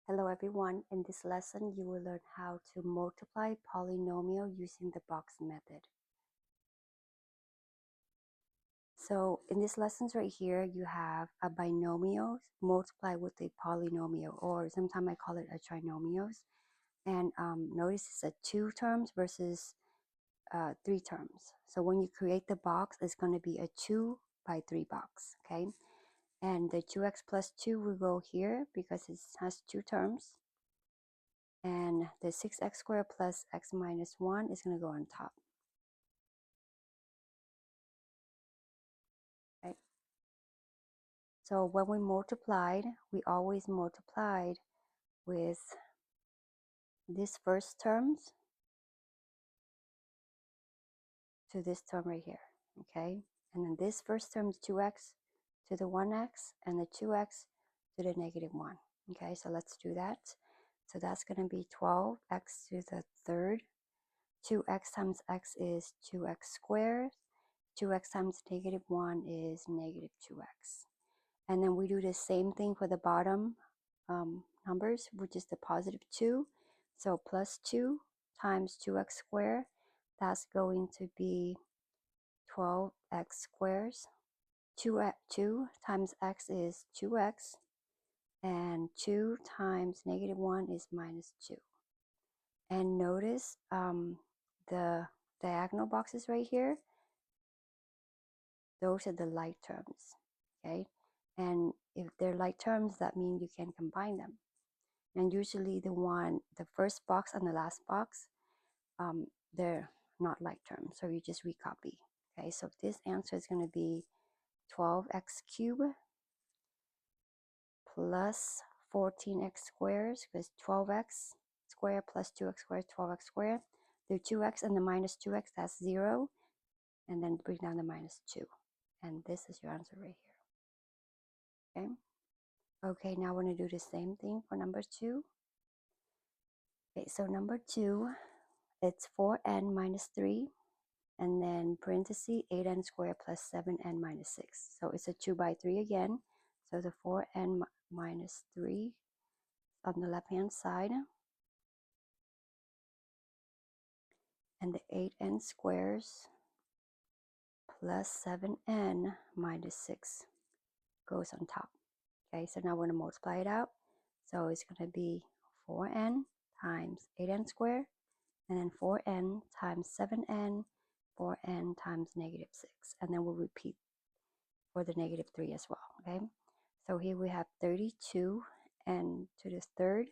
Hello everyone, in this lesson you will learn how to multiply polynomial using the box method. So in these lessons right here you have a binomial multiplied with a polynomial, or sometimes I call it a trinomials. And notice it's a 2 terms versus 3 terms. So when you create the box, it's going to be a 2 by 3 box, okay? And the 2x plus 2 will go here because it has 2 terms. And the 6x squared plus x minus 1 is going to go on top. Right? So when we multiplied, we always multiplied with this first terms to this term right here, okay? And then this first term is 2x to the 1x, and the 2x to the negative 1, okay? So let's do that. So that's going to be 12x to the third. 2x times x is 2x squared. 2x times negative 1 is negative 2x. And then we do the same thing for the bottom numbers, which is the positive 2. So plus 2 times 2x squared, that's going to be 12x squares. 2 times x is 2x, and 2 times negative 1 is minus 2. And notice the diagonal boxes right here, those are the like terms, okay? And if they're like terms, that means you can combine them. And usually the first box and the last box, they're not like terms, so you just recopy. Okay, so this answer is going to be 12x cubed plus 14x squared, because 12x squared plus 2x squared, 12x squared. The 2x and the minus 2x, that's 0. And then bring down the minus 2. And this is your answer right here. Okay. Okay, now we're going to do the same thing for number 2. Okay, so number 2, it's 4n minus 3, and then parenthesis 8n squared plus 7n minus 6. So it's a 2 by 3 again. So the 4n minus 3 on the left-hand side, and the 8n squares plus 7n minus 6 goes on top. Okay, so now we're going to multiply it out. So it's going to be 4n times 8n squared, and then 4n times 7n, 4n times negative 6. And then we'll repeat for the negative 3 as well, okay? So here we have 32 n to the third,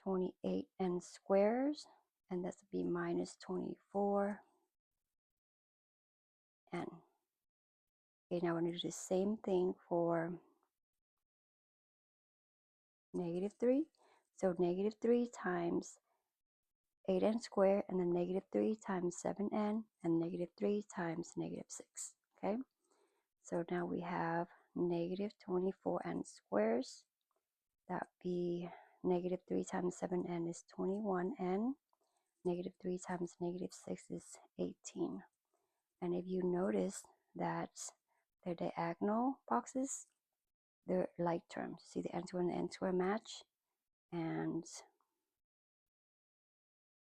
28 n squares, and that's be minus 24 n. Okay, now we're going to do the same thing for negative 3. So negative 3 times 8n squared, and then negative 3 times 7n, and negative 3 times negative 6, okay? So now we have negative 24n squares. That would be negative 3 times 7n is 21n. Negative 3 times negative 6 is 18. And if you notice that the diagonal boxes, they're like terms. See the n square and the n square match? And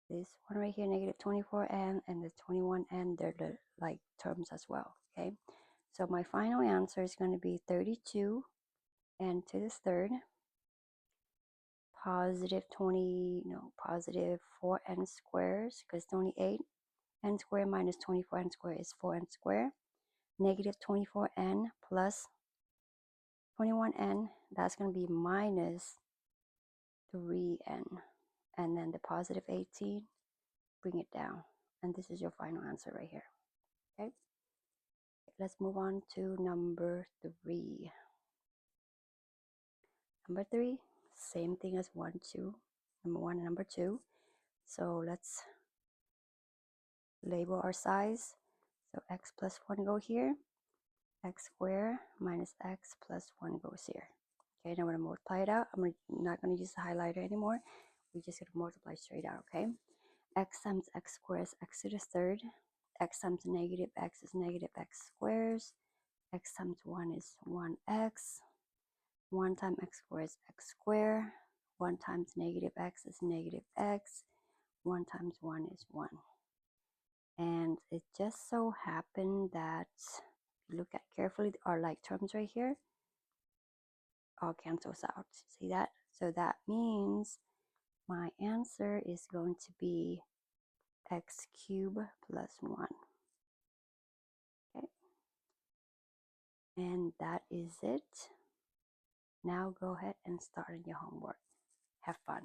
this one right here, negative 24n, and the 21n, they're the like terms as well, okay? So my final answer is going to be 32 n to the third, positive 4n squares, because 28 n squared minus 24n squared is 4n squared, negative 24n plus 21n, that's going to be minus 3n, and then the positive 18, bring it down, and this is your final answer right here. Okay, let's move on to number 3. Number 3, same thing as number 1 and number 2. So let's label our size. So x plus 1 go here, x squared minus x plus 1 goes here. Okay, now we're going to multiply it out. I'm not going to use the highlighter anymore. We're just going to multiply straight out, okay? X times x squared is x to the third. X times negative x is negative x squares. X times 1 is 1x. 1 times x squared is x squared. 1 times negative x is negative x. 1 times 1 is 1. And it just so happened that if you look at carefully, our like terms right here all cancels out. See that? So that means my answer is going to be x cubed plus 1. Okay. And that is it. Now go ahead and start on your homework. Have fun.